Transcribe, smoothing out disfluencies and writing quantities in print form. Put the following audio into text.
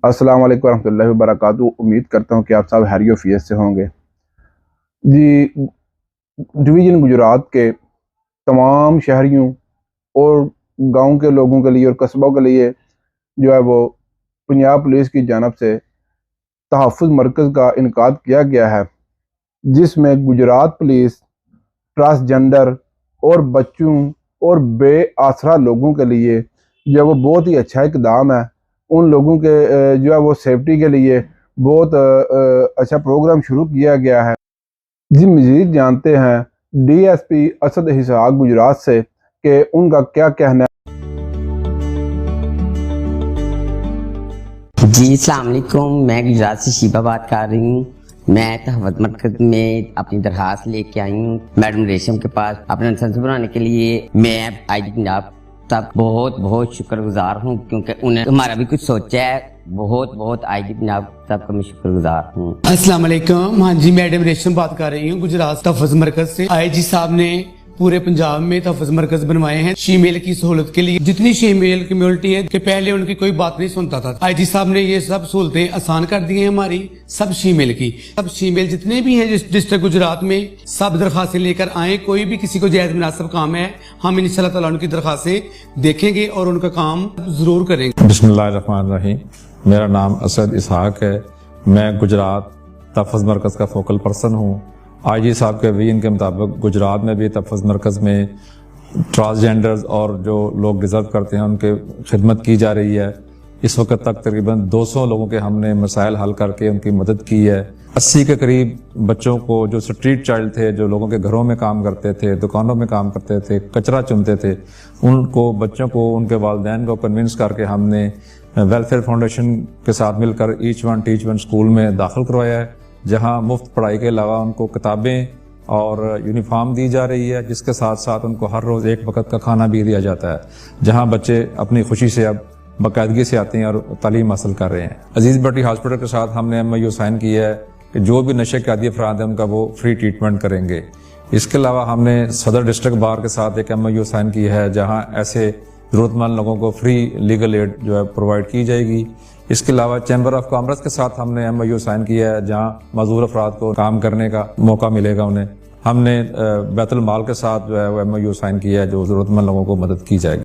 السلام علیکم ورحمۃ اللہ وبرکاتہ۔ امید کرتا ہوں کہ آپ سب خیریت و عافیت سے ہوں گے جی۔ ڈویژن گجرات کے تمام شہریوں اور گاؤں کے لوگوں کے لیے اور قصبوں کے لیے جو ہے وہ پنجاب پولیس کی جانب سے تحفظ مرکز کا انعقاد کیا گیا ہے، جس میں گجرات پولیس ٹرانسجنڈر اور بچوں اور بے آسرا لوگوں کے لیے جو ہے وہ بہت ہی اچھا اقدام ہے۔ ان لوگوں کے جو ہے وہ سیفٹی کے لیے بہت اچھا پروگرام شروع کیا گیا ہے جی۔ مزید جانتے ہیں ڈی ایس پی اسد اسحاق گجرات سے کہ ان کا کیا کہنا ہے۔ جی السلام علیکم، میں گجرات سے شیبہ بات کر رہی ہوں۔ میں تحفظ مرکز میں اپنی درخواست لے کے آئی ہوں میڈم ریشم کے پاس اپنا لائسنس بنانے کے لیے۔ میں آئی جی پنجاب تک بہت شکر گزار ہوں، کیونکہ انہیں ہمارا بھی کچھ سوچا ہے۔ بہت آئی جی پنجاب تک کا میں شکر گزار ہوں۔ السلام علیکم، ہاں جی میڈم ریشم بات کر رہی ہوں گجرات تحفظ مرکز سے۔ آئی جی صاحب نے پورے پنجاب میں تحفظ مرکز بنوائے ہیں شیمیل کی سہولت کے لیے۔ جتنی شیمیل کمیونٹی ہے کہ پہلے ان کی کوئی بات نہیں سنتا تھا، آئی جی صاحب نے یہ سب سہولتیں آسان کر دی ہیں ہماری سب شیمیل کی۔ سب شیمیل جتنے بھی ہیں ڈسٹرکٹ گجرات میں سب درخواستیں لے کر آئیں۔ کوئی بھی کسی کو جائز مناسب کام ہے، ہم انشاءاللہ تعالیٰ ان کی درخواستیں دیکھیں گے اور ان کا کام ضرور کریں گے۔ بسم اللہ الرحمن الرحیم۔ میرا نام اسد اسحاق ہے، میں گجرات تحفظ مرکز کا فوکل پرسن ہوں۔ آئی جی صاحب کے ویژن کے مطابق گجرات میں بھی تحفظ مرکز میں ٹرانسجینڈرز اور جو لوگ ڈیزرو کرتے ہیں ان کے خدمت کی جا رہی ہے۔ اس وقت تک تقریباً 200 لوگوں کے ہم نے مسائل حل کر کے ان کی مدد کی ہے۔ 80 کے قریب بچوں کو جو اسٹریٹ چائلڈ تھے، جو لوگوں کے گھروں میں کام کرتے تھے، دکانوں میں کام کرتے تھے، کچرا چنتے تھے، ان کو بچوں کو ان کے والدین کو کنونس کر کے ہم نے ویلفیئر فاؤنڈیشن کے ساتھ مل کر each one teach one school میں داخل کروایا ہے، جہاں مفت پڑھائی کے علاوہ ان کو کتابیں اور یونیفارم دی جا رہی ہے، جس کے ساتھ ساتھ ان کو ہر روز ایک وقت کا کھانا بھی دیا جاتا ہے، جہاں بچے اپنی خوشی سے اب باقاعدگی سے آتے ہیں اور تعلیم حاصل کر رہے ہیں۔ عزیز بٹی ہاسپٹل کے ساتھ ہم نے ایم او یو سائن کیا ہے کہ جو بھی نشے کے عادی افراد ہیں ان کا وہ فری ٹریٹمنٹ کریں گے۔ اس کے علاوہ ہم نے صدر ڈسٹرکٹ بار کے ساتھ ایک ایم او یو سائن کی ہے، جہاں ایسے ضرورت مند لوگوں کو فری لیگل ایڈ جو ہے پرووائڈ کی جائے گی۔ اس کے علاوہ چیمبر آف کامرس کے ساتھ ہم نے ایم او یو سائن کیا ہے، جہاں معذور افراد کو کام کرنے کا موقع ملے گا انہیں۔ ہم نے بیت المال کے ساتھ جو ہے وہ ایم او یو سائن کیا ہے، جو ضرورت مند لوگوں کو مدد کی جائے گی۔